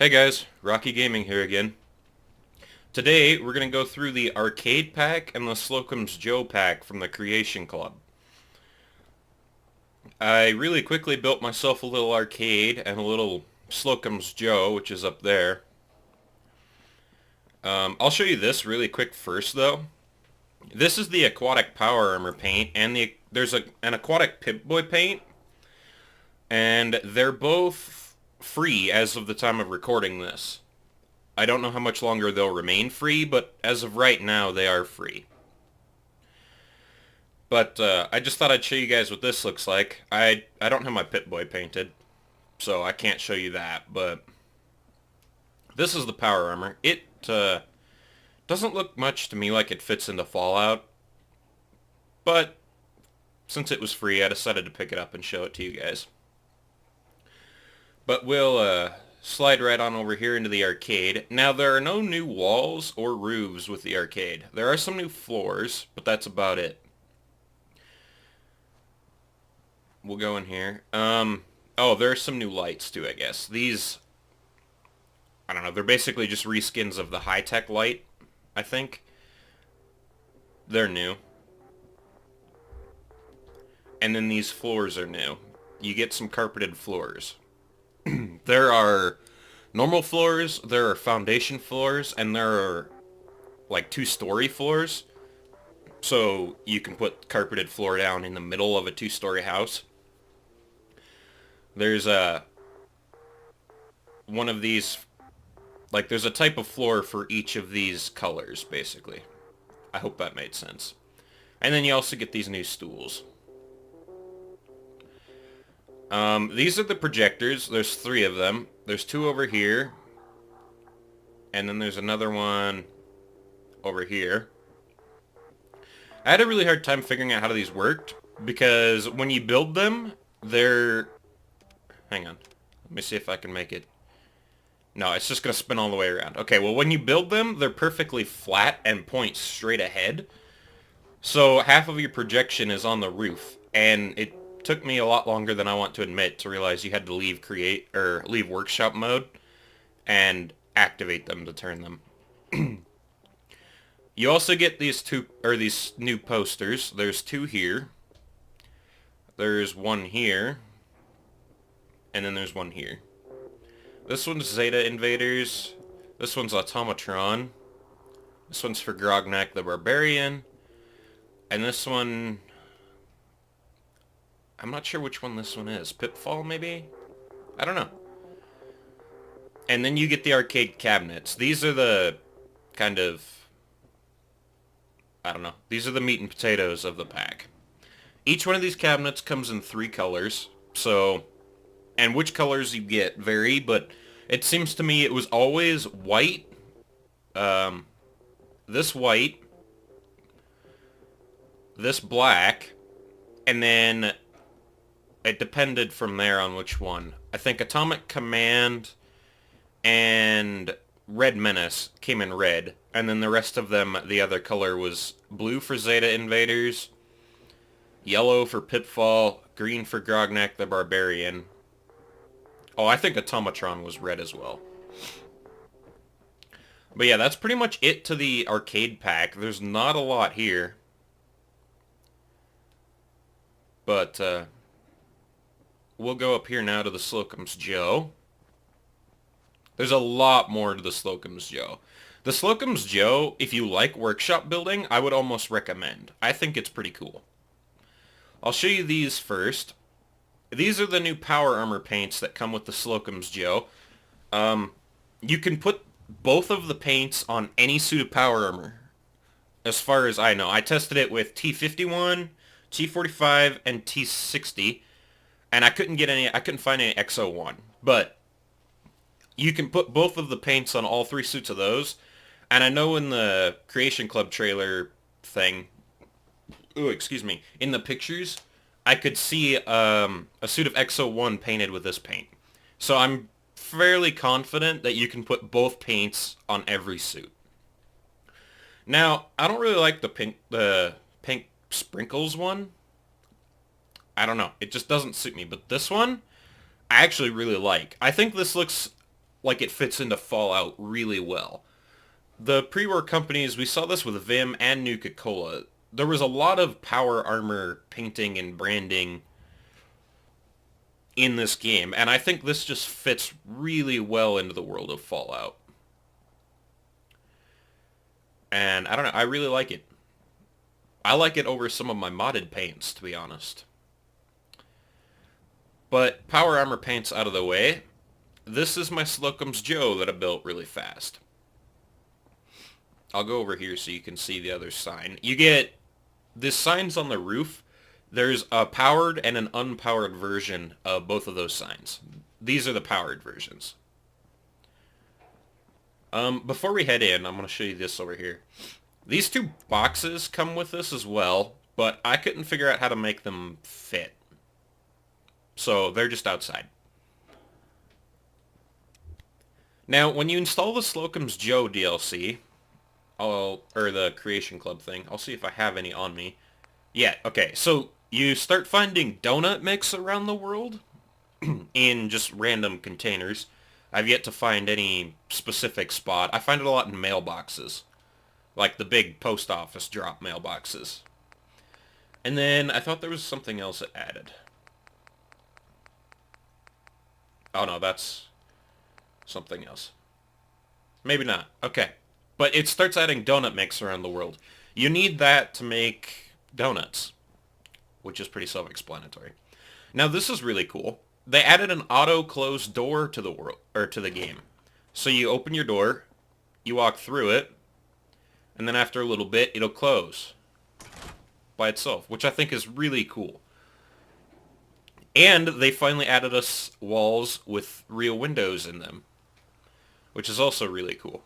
Hey guys, Rocky Gaming here again. Today we're going to go through the Arcade Pack and the Slocum's Joe Pack from the Creation Club. I really quickly built myself a little arcade and a little Slocum's Joe, which is up there. I'll show you this really quick first though. This is the Aquatic Power Armor paint, and there's an Aquatic Pip-Boy paint, and they're both free as of the time of recording this. I don't know how much longer they'll remain free, but as of right now, they are free. But I just thought I'd show you guys what this looks like. I don't have my Pip-Boy painted, so I can't show you that, but this is the Power Armor. It doesn't look much to me like it fits into Fallout, but since it was free, I decided to pick it up and show it to you guys. But we'll slide right on over here into the arcade. Now, there are no new walls or roofs with the arcade. There are some new floors, but that's about it. We'll go in here. Oh, there are some new lights too, I guess. These, I don't know, they're basically just reskins of the high-tech light, I think. They're new. And then these floors are new. You get some carpeted floors. There are normal floors, there are foundation floors, and there are like 2-story floors. So you can put carpeted floor down in the middle of a 2-story house. There's one of these, like there's a type of floor for each of these colors, basically. I hope that made sense. And then you also get these new stools. These are the projectors. There's 3 of them. There's 2 over here. And then there's another one over here. I had a really hard time figuring out how these worked, because when you build them, they're... Hang on. Let me see if I can make it... No, it's just going to spin all the way around. Okay, well, when you build them, they're perfectly flat and point straight ahead. So half of your projection is on the roof, and it took me a lot longer than I want to admit to realize you had to leave workshop mode and activate them to turn them. You also get these new posters. There's 2 here. There's 1 here. And then there's 1 here. This one's Zeta Invaders. This one's Automatron. This one's for Grognak the Barbarian. And this one... I'm not sure which one this one is. Pitfall, maybe? I don't know. And then you get the arcade cabinets. These are the kind of... I don't know. These are the meat and potatoes of the pack. Each one of these cabinets comes in 3 colors. So, and which colors you get vary, but it seems to me it was always white, this white, this black, and then it depended from there on which one. I think Atomic Command and Red Menace came in red, and then the rest of them, the other color was blue for Zeta Invaders, yellow for Pitfall, green for Grognak the Barbarian. Oh, I think Automatron was red as well. But yeah, that's pretty much it to the arcade pack. There's not a lot here. But, we'll go up here now to the Slocum's Joe. There's a lot more to the Slocum's Joe. The Slocum's Joe, if you like workshop building, I would almost recommend. I think it's pretty cool. I'll show you these first. These are the new Power Armor paints that come with the Slocum's Joe. You can put both of the paints on any suit of Power Armor, as far as I know. I tested it with T51, T45, and T60, and I couldn't find any XO1. But you can put both of the paints on all 3 suits of those, and I know in the Creation Club trailer thing, in the pictures, I could see a suit of XO1 painted with this paint. So I'm fairly confident that you can put both paints on every suit. Now, I don't really like the pink sprinkles one. I don't know. It just doesn't suit me. But this one, I actually really like. I think this looks like it fits into Fallout really well. The pre-war companies, we saw this with Vim and Nuka-Cola. There was a lot of power armor painting and branding in this game, and I think this just fits really well into the world of Fallout. And I don't know, I really like it. I like it over some of my modded paints, to be honest. But power armor paints out of the way, this is my Slocum's Joe that I built really fast. I'll go over here so you can see the other sign. You get this signs on the roof. There's a powered and an unpowered version of both of those signs. These are the powered versions. Before we head in, I'm going to show you this over here. These two boxes come with this as well, but I couldn't figure out how to make them fit. So they're just outside. Now, when you install the Slocum's Joe DLC, or the Creation Club thing, I'll see if I have any on me. Yeah, okay, so you start finding donut mix around the world in just random containers. I've yet to find any specific spot. I find it a lot in mailboxes, like the big post office drop mailboxes. And then I thought there was something else it added. Oh no, that's something else. Maybe not. Okay. But it starts adding donut mix around the world. You need that to make donuts, which is pretty self-explanatory. Now this is really cool. They added an auto-close door to the world, or to the game. So you open your door, you walk through it, and then after a little bit, it'll close by itself, which I think is really cool. And they finally added us walls with real windows in them, which is also really cool.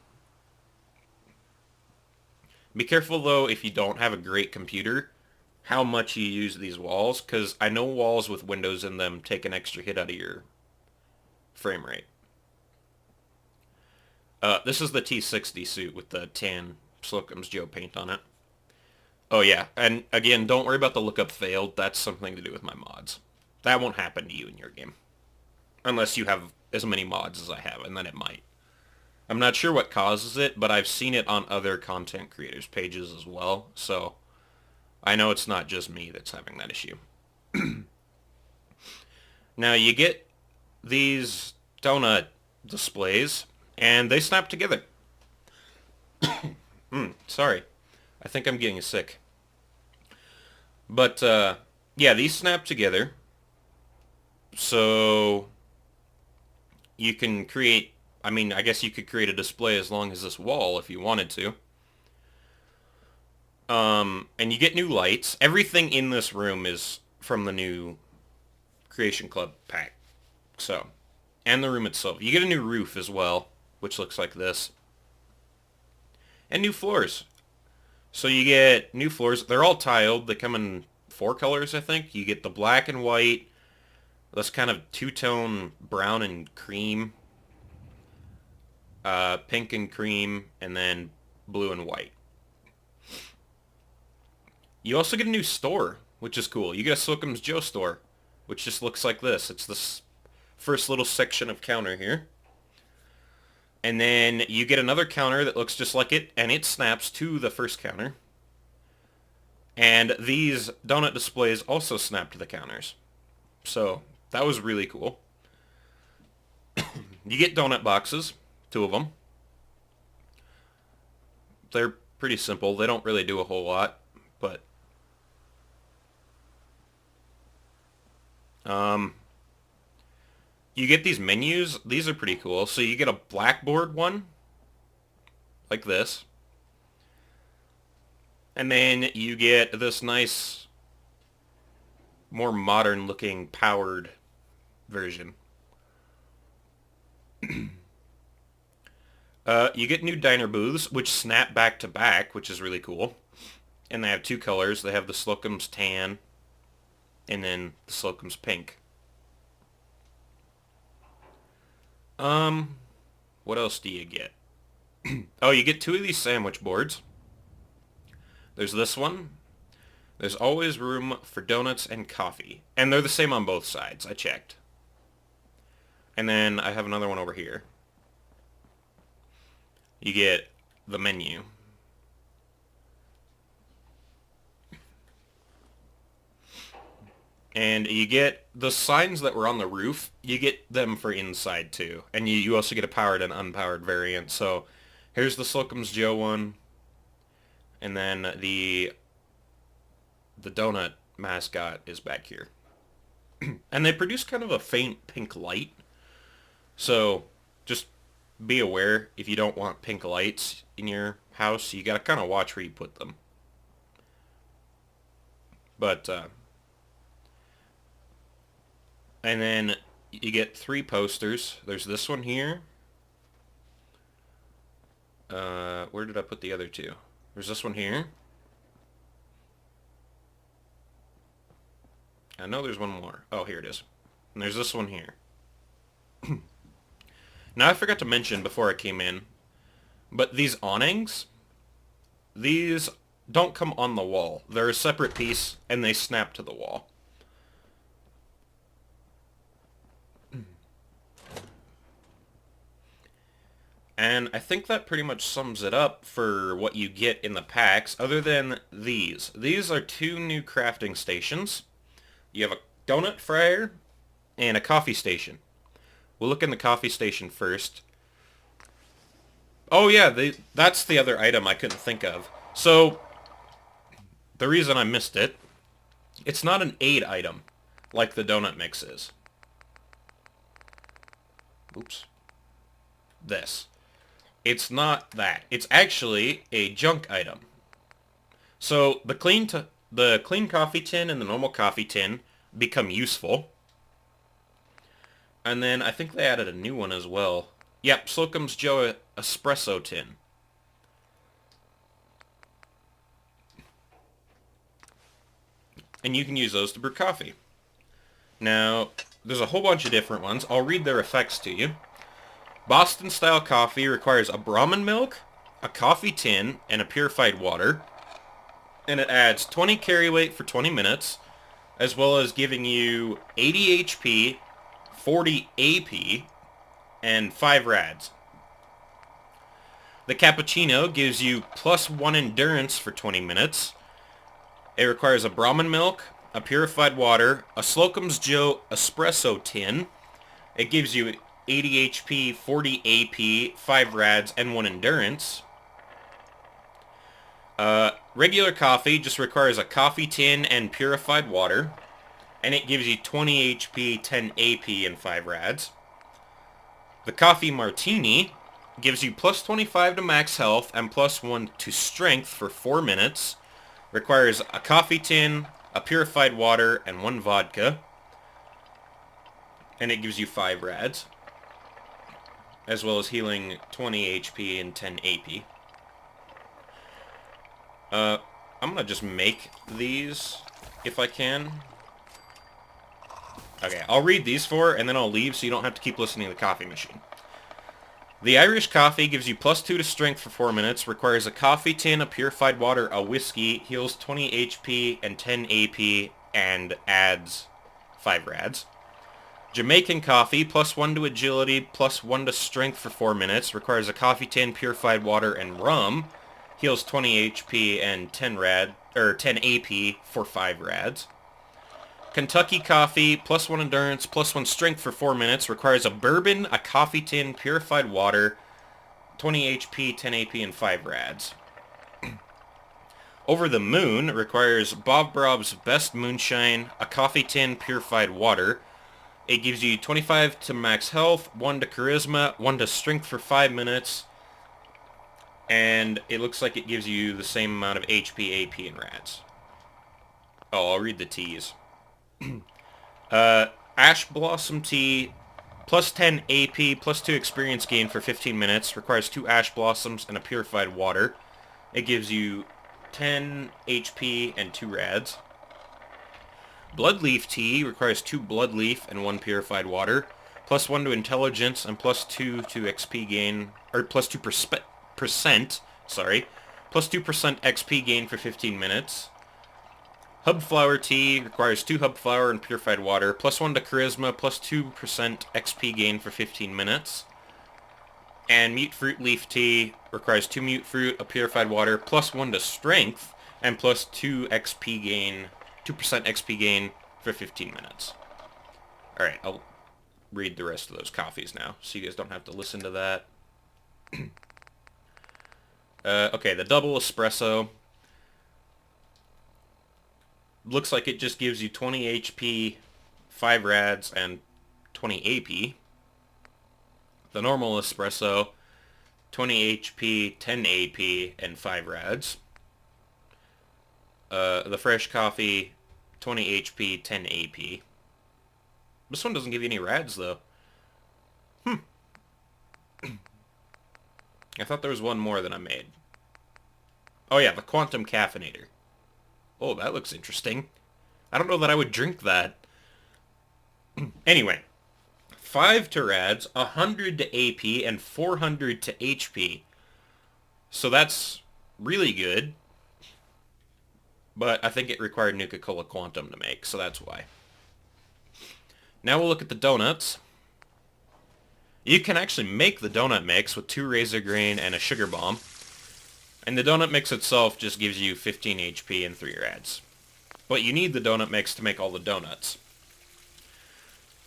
Be careful, though, if you don't have a great computer, how much you use these walls, because I know walls with windows in them take an extra hit out of your frame rate. This is the T60 suit with the tan Slocum's Joe paint on it. Oh yeah, and again, don't worry about the lookup failed. That's something to do with my mods. That won't happen to you in your game. Unless you have as many mods as I have, and then it might. I'm not sure what causes it, but I've seen it on other content creators' pages as well, so I know it's not just me that's having that issue. Now, you get these donut displays, and they snap together. Sorry. I think I'm getting sick. But, yeah, these snap together. So you can create, I mean, I guess you could create a display as long as this wall if you wanted to. And you get new lights. Everything in this room is from the new Creation Club pack. So, and the room itself. You get a new roof as well, which looks like this. And new floors. So you get new floors. They're all tiled. They come in 4 colors, I think. You get the black and white. This kind of two-tone brown and cream. Pink and cream. And then blue and white. You also get a new store, which is cool. You get a Slocum's Joe store, which just looks like this. It's this first little section of counter here. And then you get another counter that looks just like it, and it snaps to the first counter. And these donut displays also snap to the counters. So, that was really cool. You get donut boxes, 2 of them. They're pretty simple. They don't really do a whole lot, but you get these menus. These are pretty cool. So you get a blackboard one, like this. And then you get this nice, more modern looking powered version. You get new diner booths, which snap back to back, which is really cool. And they have 2 colors. They have the Slocum's tan and then the Slocum's pink. What else do you get? Oh, you get 2 of these sandwich boards. There's this one. There's always room for donuts and coffee. And they're the same on both sides. I checked. And then I have another one over here. you get the menu. And you get the signs that were on the roof, you get them for inside too. And you also get a powered and unpowered variant. So here's the Slocum's Joe one. And then the donut mascot is back here. And they produce kind of a faint pink light. So just be aware if you don't want pink lights in your house, you gotta kind of watch where you put them. But, and then you get 3 posters. There's this one here. Where did I put the other 2? There's this one here. I know there's one more. Oh, here it is. And there's this one here. Now, I forgot to mention before I came in, but these awnings, these don't come on the wall. They're a separate piece, and they snap to the wall. And I think that pretty much sums it up for what you get in the packs, other than these. These are 2 new crafting stations. You have a Doughnut Fryer and a coffee station. We'll look in the coffee station first. Oh yeah, that's the other item I couldn't think of. So, the reason I missed it, it's not an aid item like the donut mix is. Oops. This. It's not that. It's actually a junk item. So the clean coffee tin and the normal coffee tin become useful. And then I think they added a new one as well. Yep, Slocum's Joe Espresso tin. And you can use those to brew coffee. Now, there's a whole bunch of different ones. I'll read their effects to you. Boston-style coffee requires a Brahmin milk, a coffee tin, and a purified water. And it adds 20 carry weight for 20 minutes, as well as giving you 80 HP, 40 AP, and 5 rads. The cappuccino gives you +1 endurance for 20 minutes. It requires a Brahmin milk, a purified water, a Slocum's Joe espresso tin. It gives you 80 HP, 40 AP, 5 rads, and 1 endurance. Regular coffee just requires a coffee tin and purified water, and it gives you 20 HP, 10 AP, and 5 rads. The coffee martini gives you +25 to max health and +1 to strength for 4 minutes. Requires a coffee tin, a purified water, and 1 vodka. And it gives you 5 rads, as well as healing 20 HP and 10 AP. I'm gonna just make these if I can. Okay, I'll read these 4 and then I'll leave so you don't have to keep listening to the coffee machine. The Irish coffee gives you +2 to strength for 4 minutes, requires a coffee tin, a purified water, a whiskey, heals 20 HP and 10 AP, and adds 5 rads. Jamaican coffee, +1 to agility, +1 to strength for 4 minutes, requires a coffee tin, purified water, and rum, heals 20 HP and 10 AP for 5 rads. Kentucky coffee, +1 endurance, +1 strength for 4 minutes, requires a bourbon, a coffee tin, purified water, 20 HP, 10 AP, and 5 rads. Over the Moon requires Bob Brob's Best Moonshine, a coffee tin, purified water. It gives you 25 to max health, 1 to charisma, 1 to strength for 5 minutes, and it looks like it gives you the same amount of HP, AP, and rads. Oh, I'll read the teas. Ash Blossom Tea, +10 AP, +2 experience gain for 15 minutes, requires 2 Ash Blossoms and a purified water. It gives you 10 HP and 2 rads. Bloodleaf Tea requires 2 Bloodleaf and 1 purified water, +1 to intelligence and +2 to XP gain, or +2%, sorry, +2% XP gain for 15 minutes. Hubflower Tea requires 2 Hubflower and purified water, +1 to charisma, +2% XP gain for 15 minutes. And mute fruit leaf tea requires 2 mute fruit, a purified water, plus 1 to strength, and plus 2 XP gain, 2% XP gain for 15 minutes. Alright, I'll read the rest of those coffees now, so you guys don't have to listen to that. Okay, the double espresso. Looks like it just gives you 20 HP, 5 rads, and 20 AP. The normal espresso, 20 HP, 10 AP, and 5 rads. The fresh coffee, 20 HP, 10 AP. This one doesn't give you any rads, though. I thought there was one more that I made. Oh yeah, the quantum caffeinator. Oh, that looks interesting. I don't know that I would drink that. Anyway, 5 to rads, 100 to AP, and 400 to HP. So that's really good. But I think it required Nuka-Cola Quantum to make, so that's why. Now we'll look at the donuts. You can actually make the donut mix with 2 razor grain and a sugar bomb. And the donut mix itself just gives you 15 HP and 3 rads. But you need the donut mix to make all the donuts.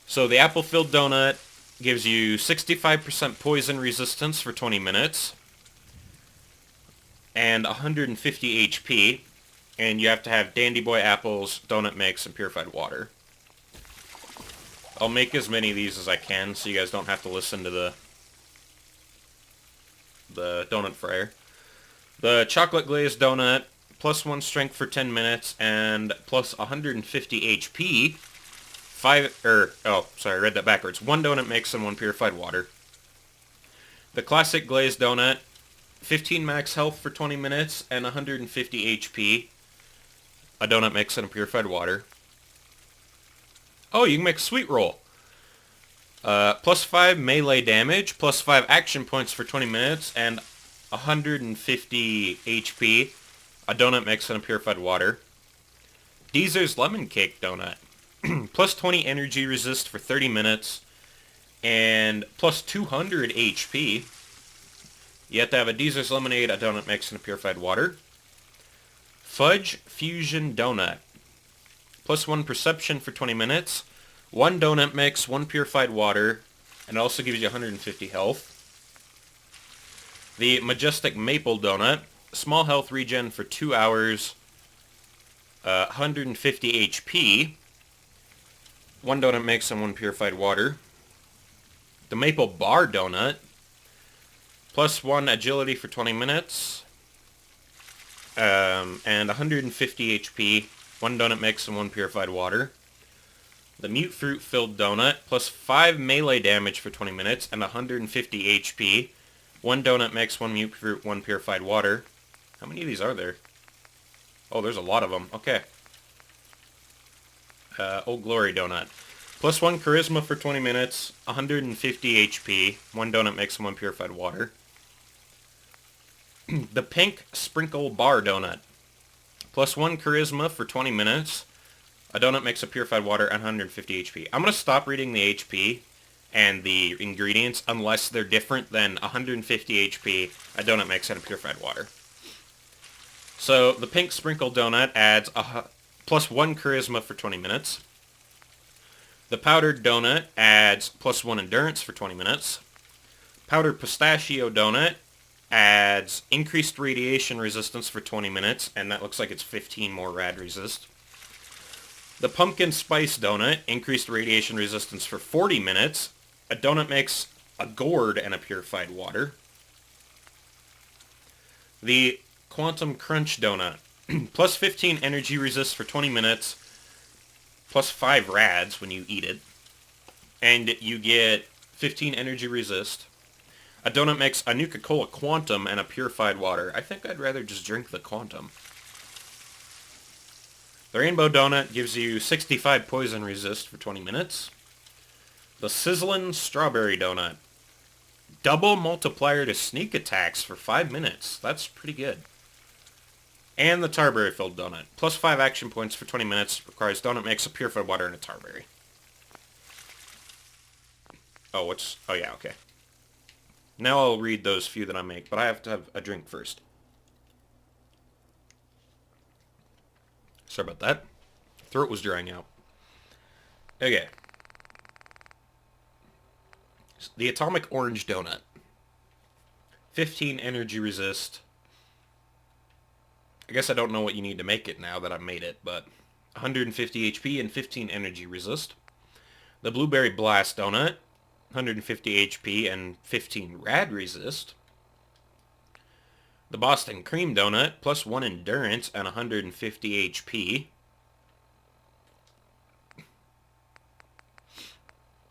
So the apple-filled donut gives you 65% poison resistance for 20 minutes. And 150 HP. And you have to have Dandy Boy apples, donut mix, and purified water. I'll make as many of these as I can so you guys don't have to listen to the Doughnut Fryer. The chocolate glazed donut, plus 1 strength for 10 minutes and plus 150 HP. I read that backwards. 1 donut mix and 1 purified water. The classic glazed donut, 15 max health for 20 minutes and 150 HP. A donut mix and a purified water. Oh, you can make a sweet roll. Plus 5 melee damage, plus 5 action points for 20 minutes, and 150 HP. A donut mix and a purified water. Deezer's lemon cake donut. Plus 20 energy resist for 30 minutes, and plus 200 HP. You have to have a Deezer's lemonade, a donut mix, and a purified water. Fudge fusion donut. Plus 1 perception for 20 minutes, 1 donut mix, 1 purified water, and it also gives you 150 health. The majestic maple donut, small health regen for 2 hours, 150 HP, 1 donut mix and 1 purified water. The maple bar donut, plus 1 agility for 20 minutes, and 150 HP, 1 donut mix and 1 purified water. The mute fruit filled donut, plus 5 melee damage for 20 minutes and 150 HP. 1 donut mix, 1 mute fruit, 1 purified water. How many of these are there? Oh, there's a lot of them. Okay. Old Glory donut. Plus 1 charisma for 20 minutes, 150 HP, 1 donut mix and 1 purified water. The pink sprinkle bar donut. Plus 1 charisma for 20 minutes, a donut mix of purified water, and 150 HP. I'm going to stop reading the HP and the ingredients unless they're different than 150 HP, a donut mix, and a purified water. So the pink sprinkle donut adds plus 1 charisma for 20 minutes. The powdered donut adds plus 1 endurance for 20 minutes. Powdered pistachio donut adds increased radiation resistance for 20 minutes, and that looks like it's 15 more rad resist. The pumpkin spice donut, increased radiation resistance for 40 minutes, a donut mix, a gourd, and a purified water. The quantum crunch donut, plus 15 energy resist for 20 minutes, plus 5 rads when you eat it, and you get 15 energy resist. A donut mix, a Nuka-Cola Quantum, and a purified water. I think I'd rather just drink the Quantum. The Rainbow Donut gives you 65 poison resist for 20 minutes. The Sizzlin' Strawberry Donut. Double multiplier to sneak attacks for 5 minutes. That's pretty good. And the Tarberry Filled Donut. Plus 5 action points for 20 minutes. Requires donut mix, a purified water, and a Tarberry. Oh, yeah, okay. Now I'll read those few that I make, but I have to have a drink first. Sorry about that. Throat was drying out. Okay. The Atomic Orange Donut. 15 energy resist. I guess I don't know what you need to make it now that I've made it, but 150 HP and 15 energy resist. The Blueberry Blast Donut. 150 HP and 15 rad resist. The Boston Cream Donut, plus 1 endurance and 150 HP.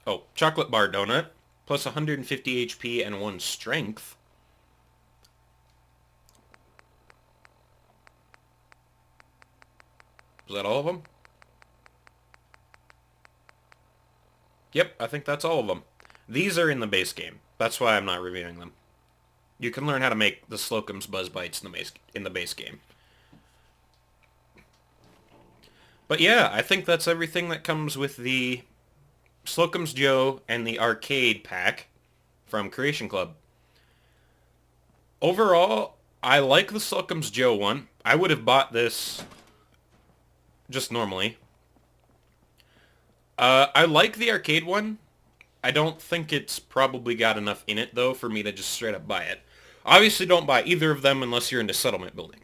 Oh, Chocolate Bar Donut, plus 150 HP and 1 strength. Is that all of them? Yep, I think that's all of them. These are in the base game. That's why I'm not reviewing them. You can learn how to make the Slocum's Buzz Bites in the base game. But yeah, I think that's everything that comes with the Slocum's Joe and the arcade pack from Creation Club. Overall, I like the Slocum's Joe one. I would have bought this just normally. I like the arcade one. I don't think it's probably got enough in it, though, for me to just straight up buy it. Obviously, don't buy either of them unless you're into settlement building.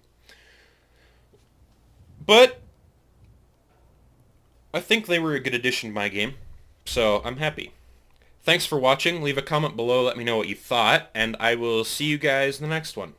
But I think they were a good addition to my game, so I'm happy. Thanks for watching. Leave a comment below, let me know what you thought, and I will see you guys in the next one.